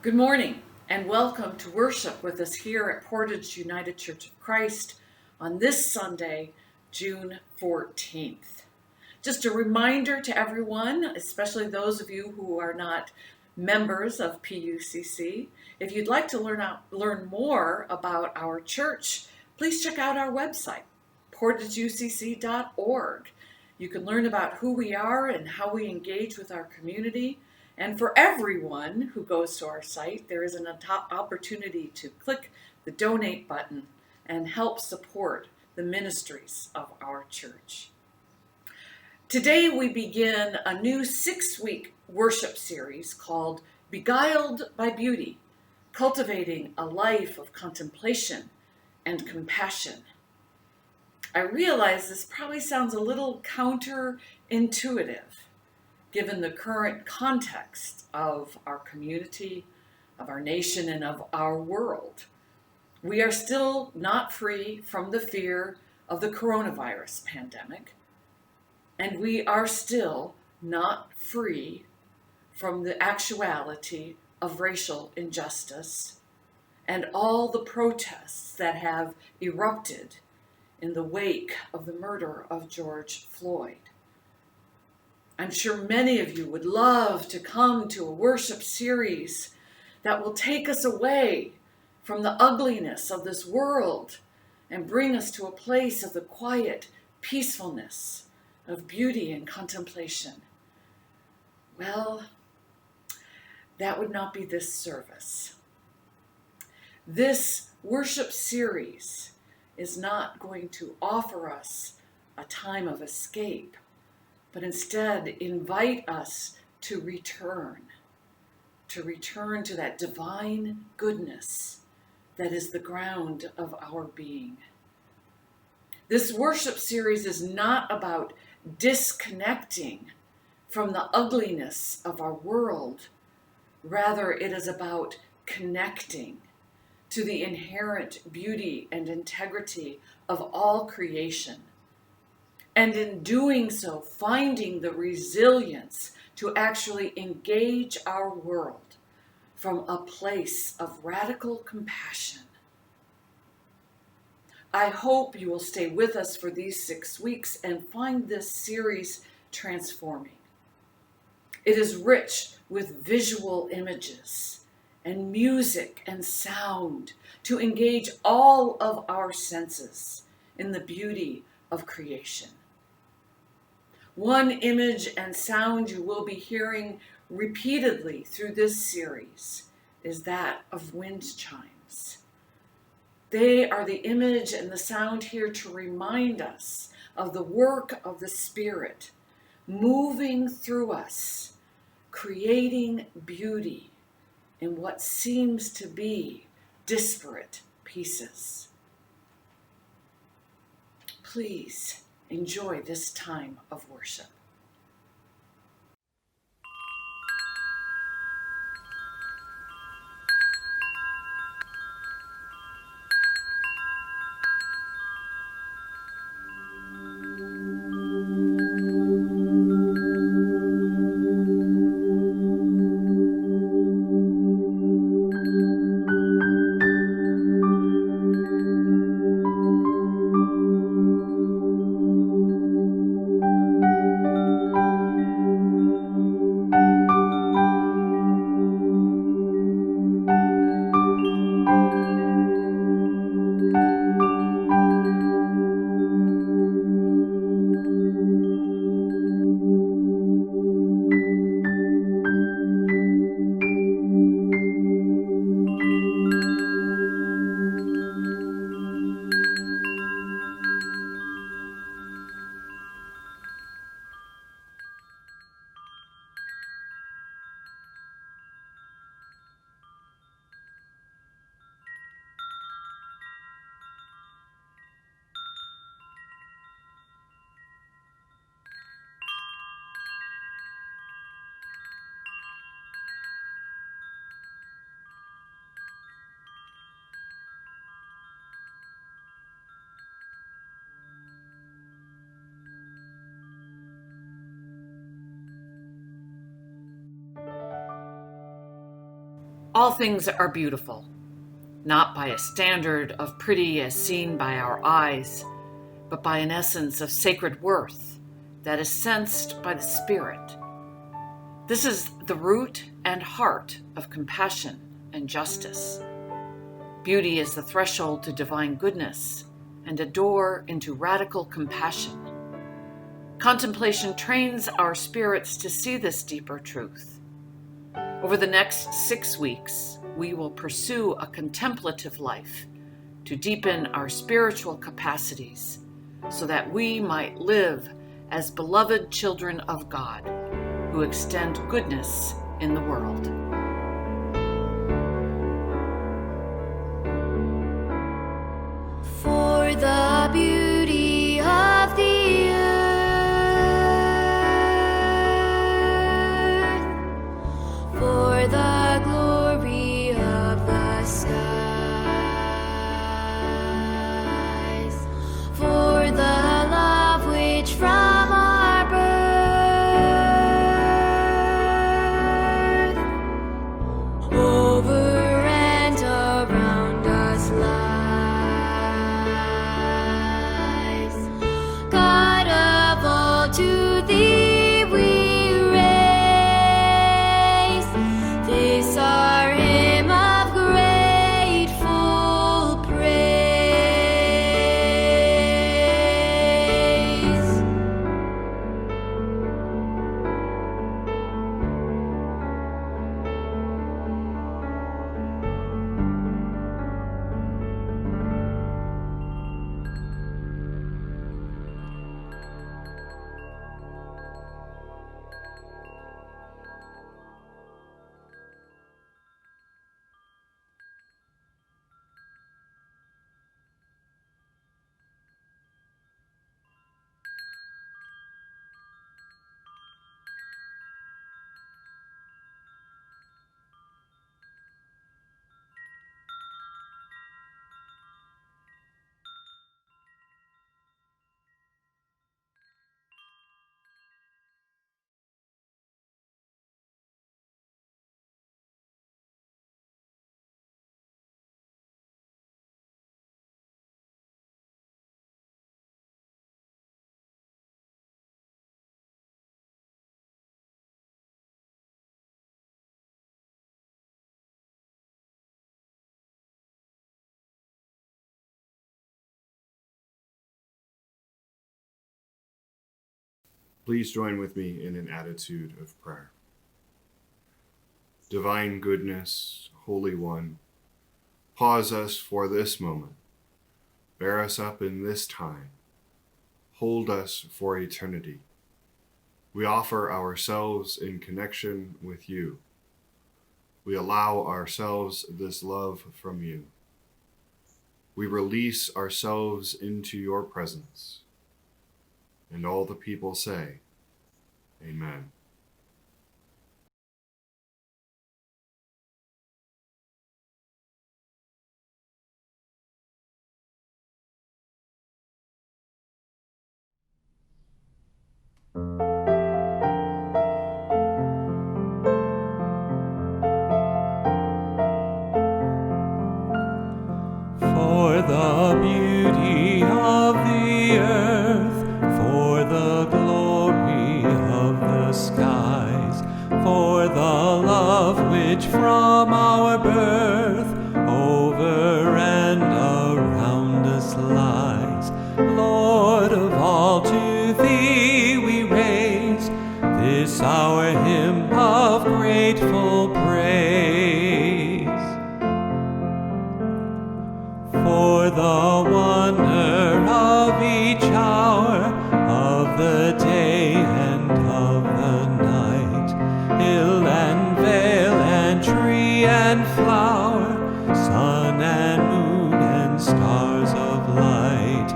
Good morning and welcome to worship with us here at Portage United Church of Christ on this Sunday, June 14th. Just a reminder to everyone, especially those of you who are not members of PUCC, if you'd like to learn more about our church, please check out our website, portageucc.org. You can learn about who we are and how we engage with our community. And for everyone who goes to our site, there is an opportunity to click the donate button and help support the ministries of our church. Today we begin a new 6-week worship series called Beguiled by Beauty, Cultivating a Life of Contemplation and Compassion. I realize this probably sounds a little counterintuitive, given the current context of our community, of our nation, and of our world. We are still not free from the fear of the coronavirus pandemic, and we are still not free from the actuality of racial injustice and all the protests that have erupted in the wake of the murder of George Floyd. I'm sure many of you would love to come to a worship series that will take us away from the ugliness of this world and bring us to a place of the quiet peacefulness of beauty and contemplation. Well, that would not be this service. This worship series is not going to offer us a time of escape, but instead invite us to return to that divine goodness that is the ground of our being. This worship series is not about disconnecting from the ugliness of our world. Rather, it is about connecting to the inherent beauty and integrity of all creation. And in doing so, finding the resilience to actually engage our world from a place of radical compassion. I hope you will stay with us for these 6 weeks and find this series transforming. It is rich with visual images and music and sound to engage all of our senses in the beauty of creation. One image and sound you will be hearing repeatedly through this series is that of wind chimes. They are the image and the sound here to remind us of the work of the Spirit moving through us, creating beauty in what seems to be disparate pieces. Please enjoy this time of worship. All things are beautiful, not by a standard of pretty as seen by our eyes, but by an essence of sacred worth that is sensed by the Spirit. This is the root and heart of compassion and justice. Beauty is the threshold to divine goodness and a door into radical compassion. Contemplation trains our spirits to see this deeper truth. Over the next 6 weeks, we will pursue a contemplative life to deepen our spiritual capacities so that we might live as beloved children of God who extend goodness in the world. For the beauty of the earth, for the glory of the skies, for the love which from our birth over and around us lies. God of all, to thee we raise this our hymn of grateful praise. Please join with me in an attitude of prayer. Divine goodness, Holy One, pause us for this moment. Bear us up in this time. Hold us for eternity. We offer ourselves in connection with you. We allow ourselves this love from you. We release ourselves into your presence. And all the people say, Amen. For the beauty of the earth, for the glory of the skies, for the love which from our birth over and around us lies. Lord of all, to thee we raise this our hymn of grateful praise. For the wonder of each hour of the day and of the night, hill and vale and tree and flower, sun and moon and stars of light.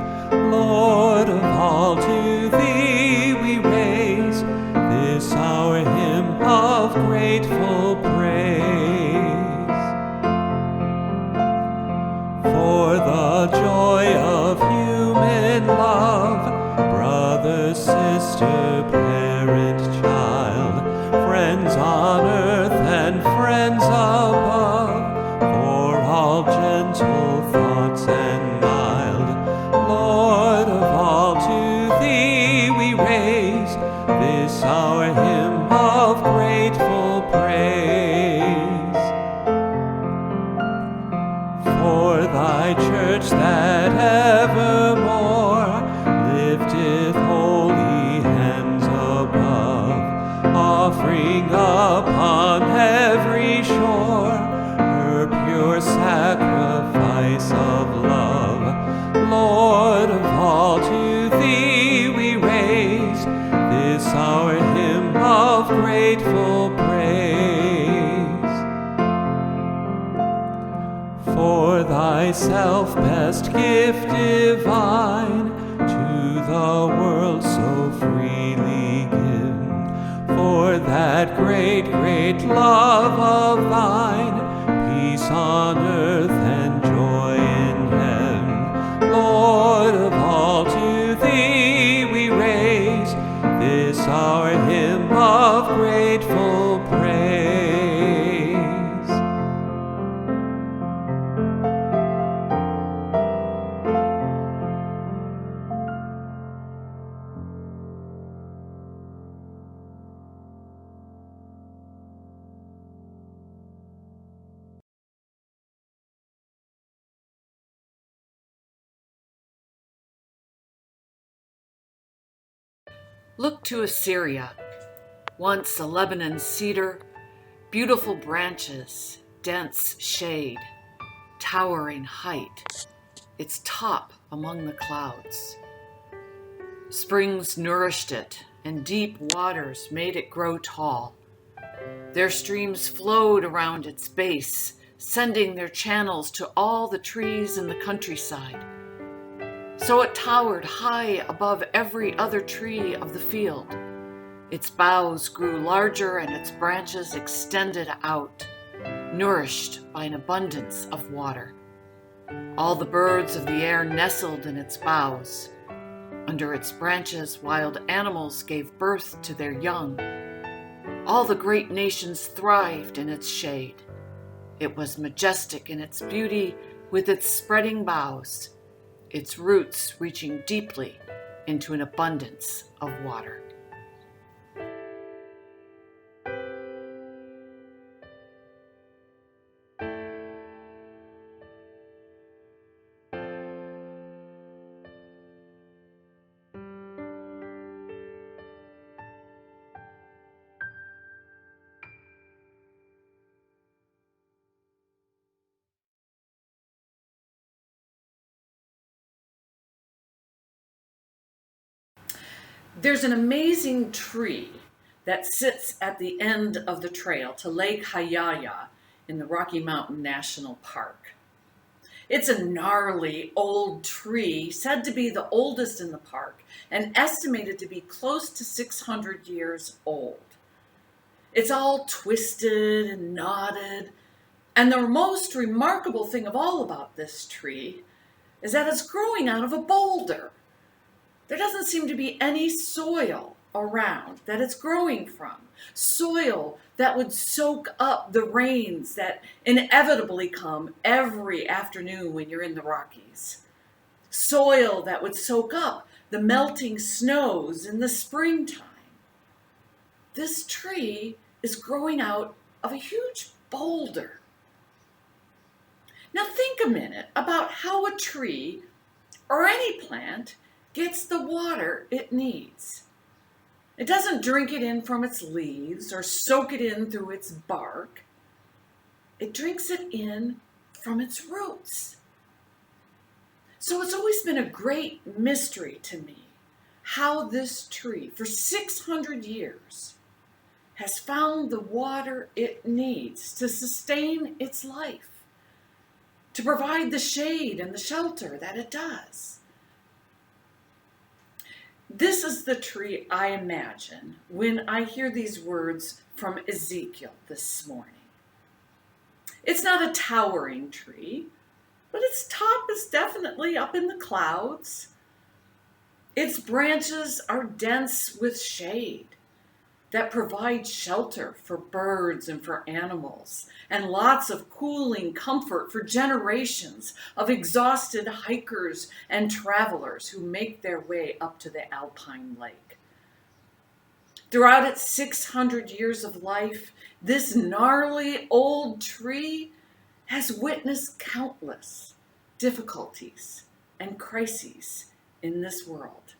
Lord of all, to thee we raise this our hymn of grateful praise. For the joy of human love, brother, sister, parent, child, friends on earth and friends above, we raise this our hymn of grateful praise. For thy church that evermore lifteth holy hands above, offering upon every shore her pure sacrifice of love. Lord of all, to thee we raise this our hymn of grateful praise. For thyself, best gift divine, to the world so freely given, for that great, great love of thine, peace on earth and joy in heaven. Lord of all, to thee we raise this our hymn of grateful praise. Look to Assyria, once a Lebanon cedar, beautiful branches, dense shade, towering height, its top among the clouds. Springs nourished it, and deep waters made it grow tall. Their streams flowed around its base, sending their channels to all the trees in the countryside. So it towered high above every other tree of the field. Its boughs grew larger and its branches extended out, nourished by an abundance of water. All the birds of the air nestled in its boughs. Under its branches, wild animals gave birth to their young. All the great nations thrived in its shade. It was majestic in its beauty, with its spreading boughs, its roots reaching deeply into an abundance of water. There's an amazing tree that sits at the end of the trail to Lake Hayaya in the Rocky Mountain National Park. It's a gnarly old tree, said to be the oldest in the park and estimated to be close to 600 years old. It's all twisted and knotted, and the most remarkable thing of all about this tree is that it's growing out of a boulder. There doesn't seem to be any soil around that it's growing from. Soil that would soak up the rains that inevitably come every afternoon when you're in the Rockies. Soil that would soak up the melting snows in the springtime. This tree is growing out of a huge boulder. Now think a minute about how a tree or any plant gets the water it needs. It doesn't drink it in from its leaves or soak it in through its bark. It drinks it in from its roots. So it's always been a great mystery to me how this tree, for 600 years, has found the water it needs to sustain its life, to provide the shade and the shelter that it does. This is the tree I imagine when I hear these words from Ezekiel this morning. It's not a towering tree, but its top is definitely up in the clouds. Its branches are dense with shade that provide shelter for birds and for animals, and lots of cooling comfort for generations of exhausted hikers and travelers who make their way up to the Alpine Lake. Throughout its 600 years of life, this gnarly old tree has witnessed countless difficulties and crises in this world.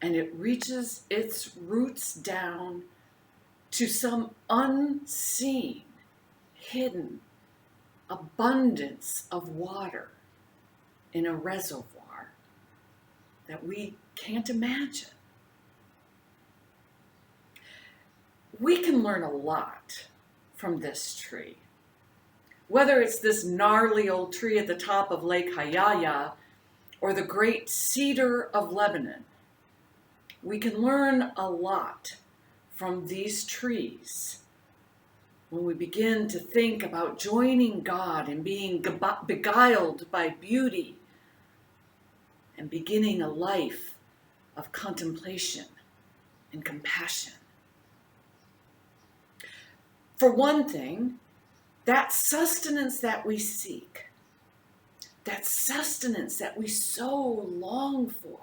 And it reaches its roots down to some unseen, hidden abundance of water in a reservoir that we can't imagine. We can learn a lot from this tree. Whether it's this gnarly old tree at the top of Lake Hayaya or the great cedar of Lebanon, we can learn a lot from these trees when we begin to think about joining God and being beguiled by beauty and beginning a life of contemplation and compassion. For one thing, that sustenance that we seek, that sustenance that we so long for,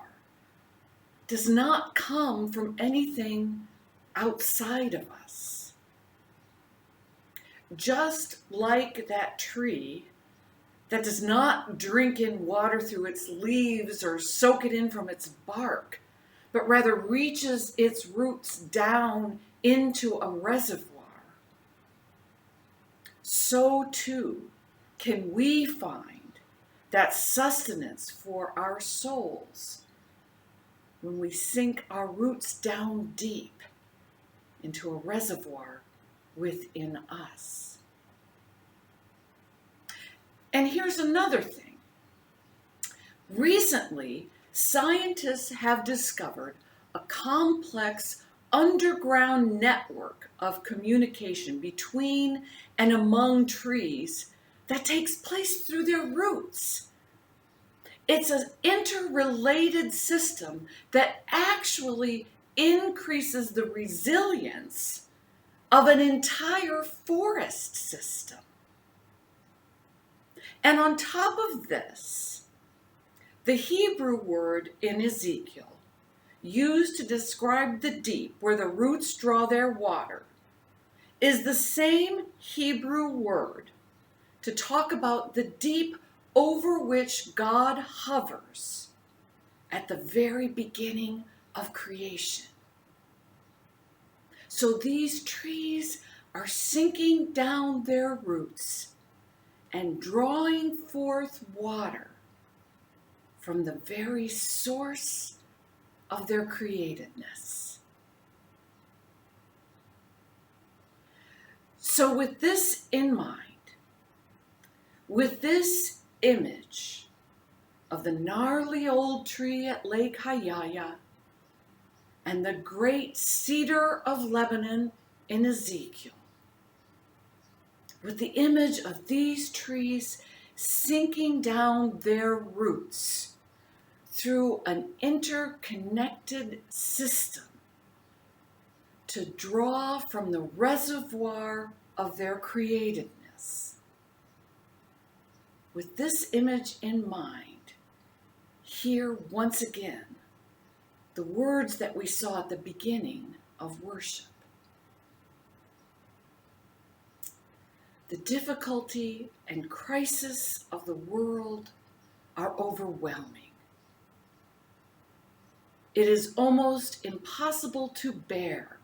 does not come from anything outside of us. Just like that tree that does not drink in water through its leaves or soak it in from its bark, but rather reaches its roots down into a reservoir, so too can we find that sustenance for our souls when we sink our roots down deep into a reservoir within us. And here's another thing. Recently, scientists have discovered a complex underground network of communication between and among trees that takes place through their roots. It's an interrelated system that actually increases the resilience of an entire forest system. And on top of this, the Hebrew word in Ezekiel used to describe the deep where the roots draw their water is the same Hebrew word to talk about the deep over which God hovers at the very beginning of creation. So these trees are sinking down their roots and drawing forth water from the very source of their createdness. So with this in mind, with this image of the gnarly old tree at Lake Hayaya and the great cedar of Lebanon in Ezekiel, with the image of these trees sinking down their roots through an interconnected system to draw from the reservoir of their createdness. With this image in mind, hear once again the words that we saw at the beginning of worship. The difficulty and crisis of the world are overwhelming. It is almost impossible to bear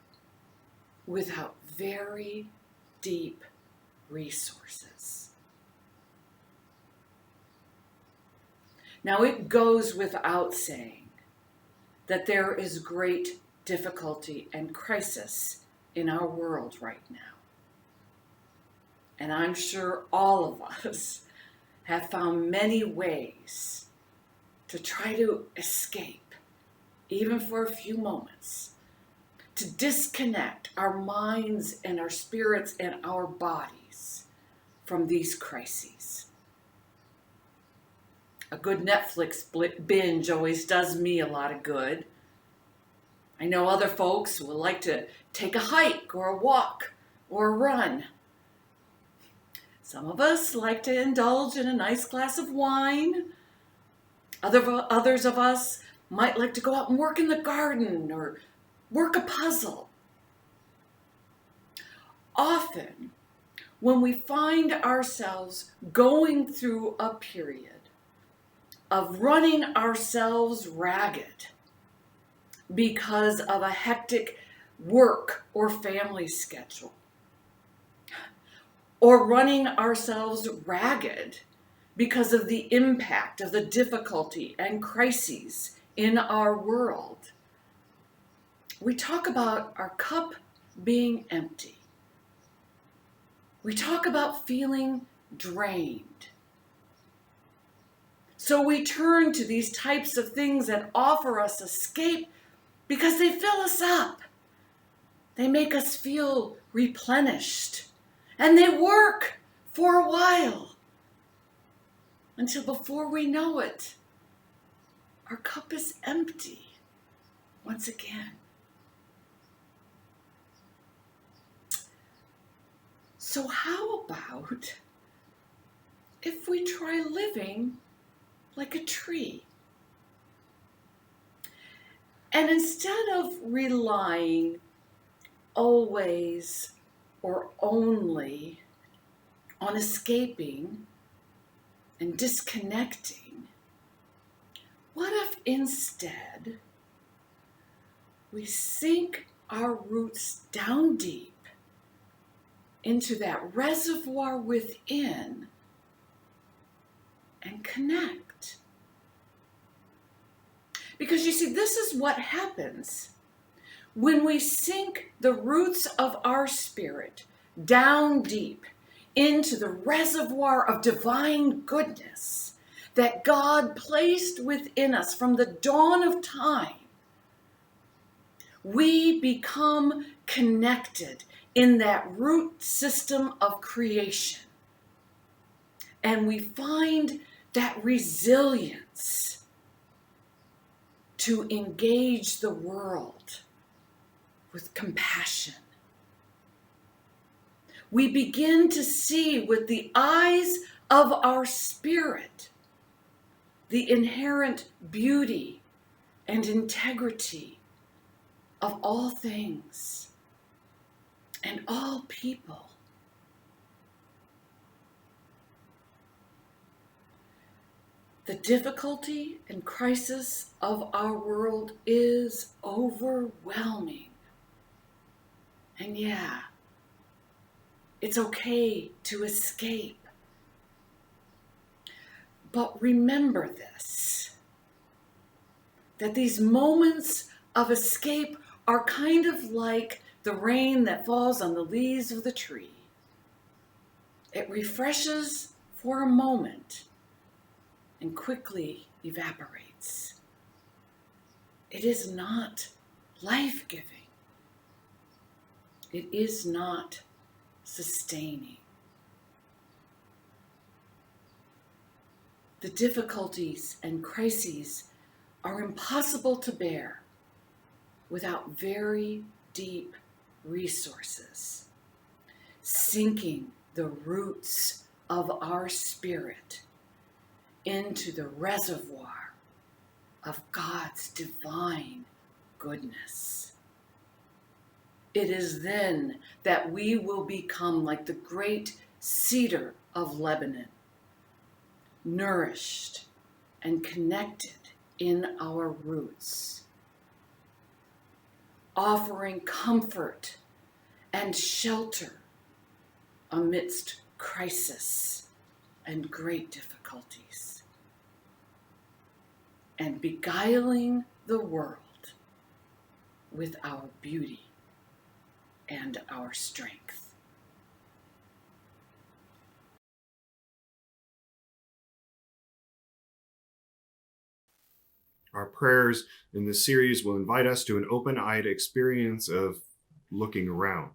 without very deep resources. Now, it goes without saying that there is great difficulty and crisis in our world right now. And I'm sure all of us have found many ways to try to escape, even for a few moments, to disconnect our minds and our spirits and our bodies from these crises. A good Netflix binge always does me a lot of good. I know other folks who will like to take a hike or a walk or a run. Some of us like to indulge in a nice glass of wine. Others of us might like to go out and work in the garden or work a puzzle. Often, when we find ourselves going through a period of running ourselves ragged because of a hectic work or family schedule, or running ourselves ragged because of the impact of the difficulty and crises in our world, we talk about our cup being empty. We talk about feeling drained. So we turn to these types of things that offer us escape because they fill us up. They make us feel replenished. And they work for a while. Until before we know it, our cup is empty once again. So how about if we try living like a tree? And instead of relying always or only on escaping and disconnecting, what if instead we sink our roots down deep into that reservoir within and connect? Because you see, this is what happens when we sink the roots of our spirit down deep into the reservoir of divine goodness that God placed within us from the dawn of time. We become connected in that root system of creation. And we find that resilience to engage the world with compassion. We begin to see with the eyes of our spirit the inherent beauty and integrity of all things and all people. The difficulty and crisis of our world is overwhelming. And yeah, it's okay to escape. But remember this, that these moments of escape are kind of like the rain that falls on the leaves of the tree. It refreshes for a moment and quickly evaporates. It is not life-giving. It is not sustaining. The difficulties and crises are impossible to bear without very deep resources, sinking the roots of our spirit into the reservoir of God's divine goodness. It is then that we will become like the great cedar of Lebanon, nourished and connected in our roots, offering comfort and shelter amidst crisis and great difficulties, and beguiling the world with our beauty and our strength. Our prayers in this series will invite us to an open-eyed experience of looking around.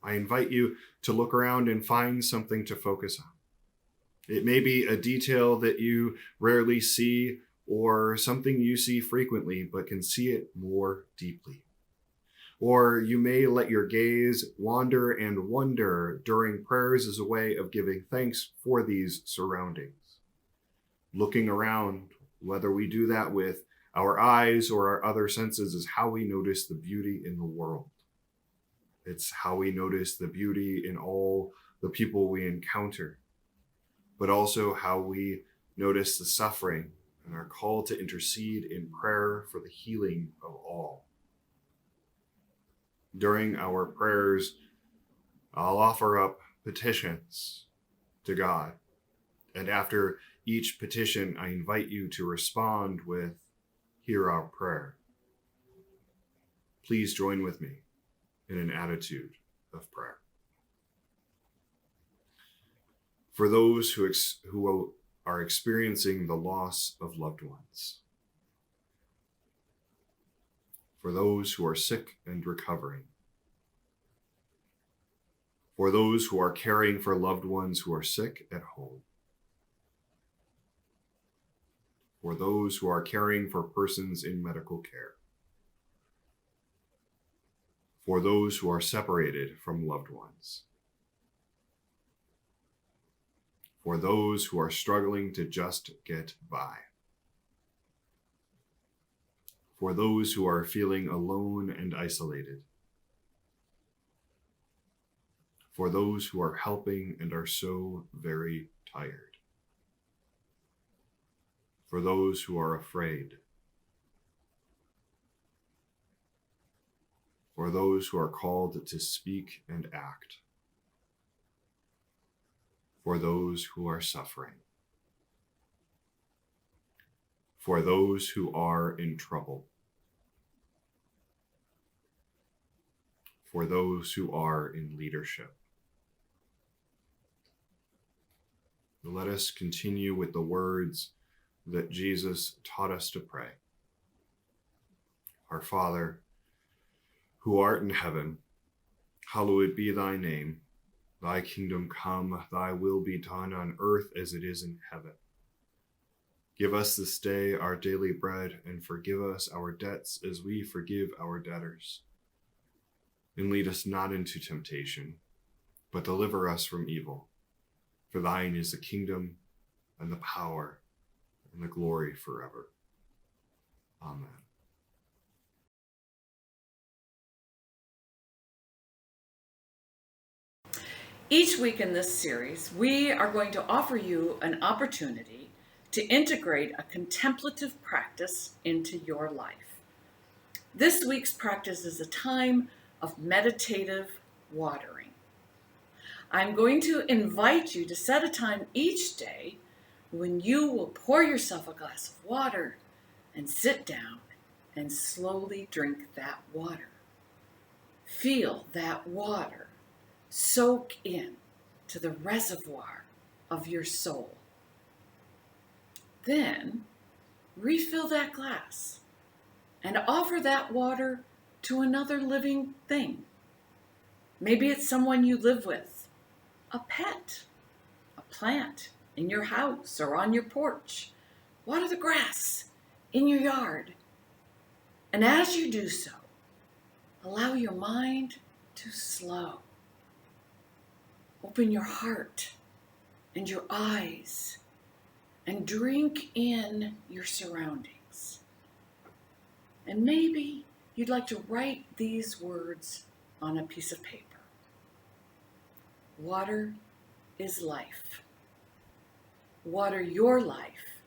I invite you to look around and find something to focus on. It may be a detail that you rarely see or something you see frequently but can see it more deeply. Or you may let your gaze wander and wonder during prayers as a way of giving thanks for these surroundings. Looking around, whether we do that with our eyes or our other senses is how we notice the beauty in the world. It's how we notice the beauty in all the people we encounter, but also how we notice the suffering and are called to intercede in prayer for the healing of all. During our prayers, I'll offer up petitions to God. And after each petition, I invite you to respond with, "Hear our prayer." Please join with me in an attitude of prayer. For those who are experiencing the loss of loved ones, for those who are sick and recovering, for those who are caring for loved ones who are sick at home, for those who are caring for persons in medical care, for those who are separated from loved ones, for those who are struggling to just get by, for those who are feeling alone and isolated, for those who are helping and are so very tired, for those who are afraid, for those who are called to speak and act, for those who are suffering, for those who are in trouble, for those who are in leadership. Let us continue with the words that Jesus taught us to pray. Our Father, who art in heaven, hallowed be thy name. Thy kingdom come, thy will be done on earth as it is in heaven. Give us this day our daily bread, and forgive us our debts as we forgive our debtors. And lead us not into temptation, but deliver us from evil. For thine is the kingdom, and the power, and the glory forever. Amen. Each week in this series, we are going to offer you an opportunity to integrate a contemplative practice into your life. This week's practice is a time of meditative watering. I'm going to invite you to set a time each day when you will pour yourself a glass of water and sit down and slowly drink that water. Feel that water soak in to the reservoir of your soul. Then refill that glass and offer that water to another living thing. Maybe it's someone you live with, a pet, a plant in your house or on your porch. Water the grass in your yard. And as you do so, allow your mind to slow. Open your heart and your eyes and drink in your surroundings. And maybe you'd like to write these words on a piece of paper. Water is life. Water your life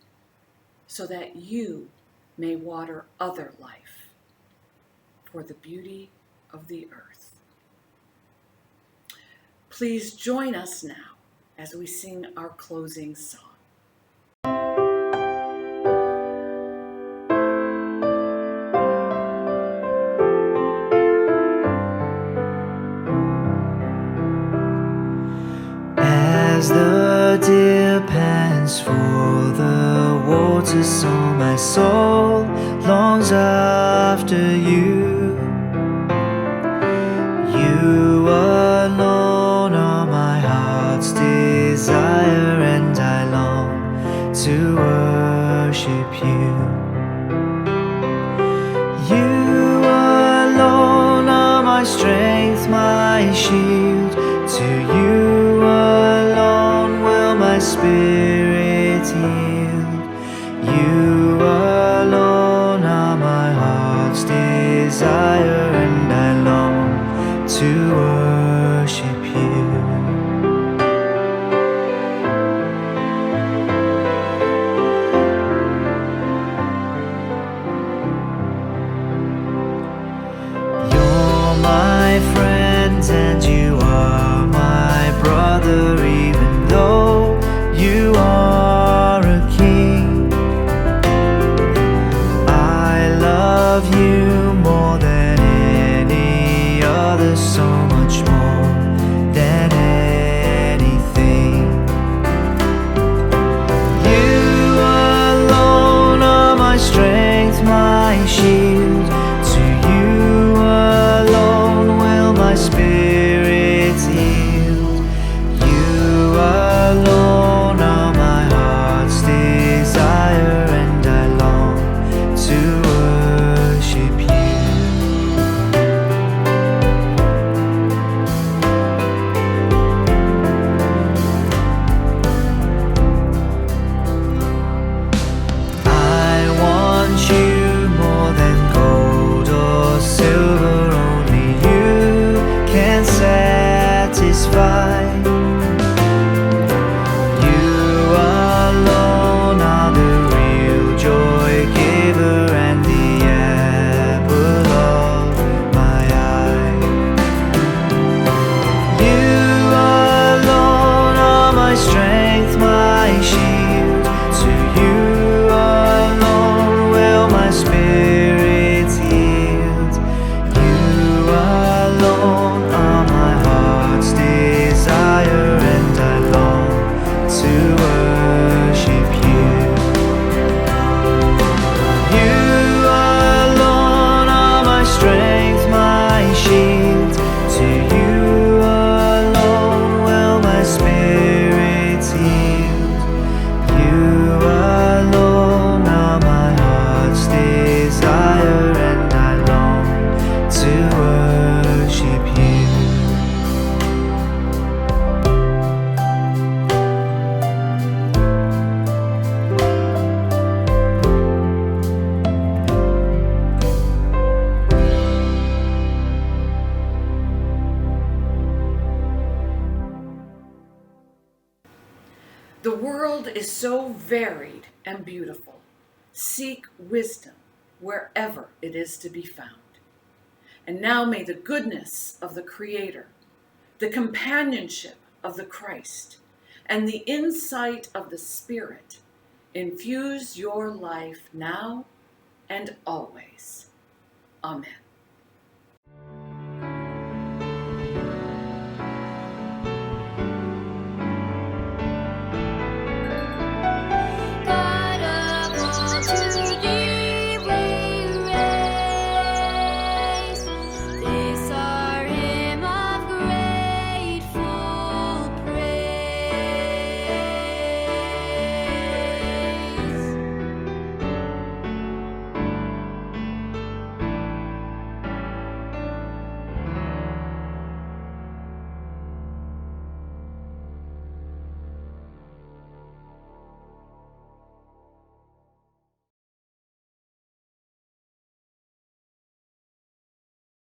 so that you may water other life for the beauty of the earth. Please join us now as we sing our closing song. As the deer pants for the water, so my soul longs after you. You alone are my heart's desire, and I long to worship you. You alone are my strength, my shield. To you alone will my spirit yield. You alone desire, and I long to worship you. You're my friend and you are my brother, even though you are a king. I love you more than any other, so much more than anything. You alone are my strength, my shield. To you alone will my spirit yield. You alone are my heart's desire, and I long to worship you. I want you more than gold or silver, only you can satisfy. You alone are the real joy giver and the apple of my eye. You alone are my strength, my shield. To you alone will my spirit yield. You alone are my heart's desire, and I long to worship you. You alone are my strength, my shield. To you alone will my spirit yield. You alone are my heart's desire, and I long to worship you. The world is so varied and beautiful. Seek wisdom wherever it is to be found. And now may the goodness of the Creator, the companionship of the Christ, and the insight of the Spirit infuse your life now and always. Amen.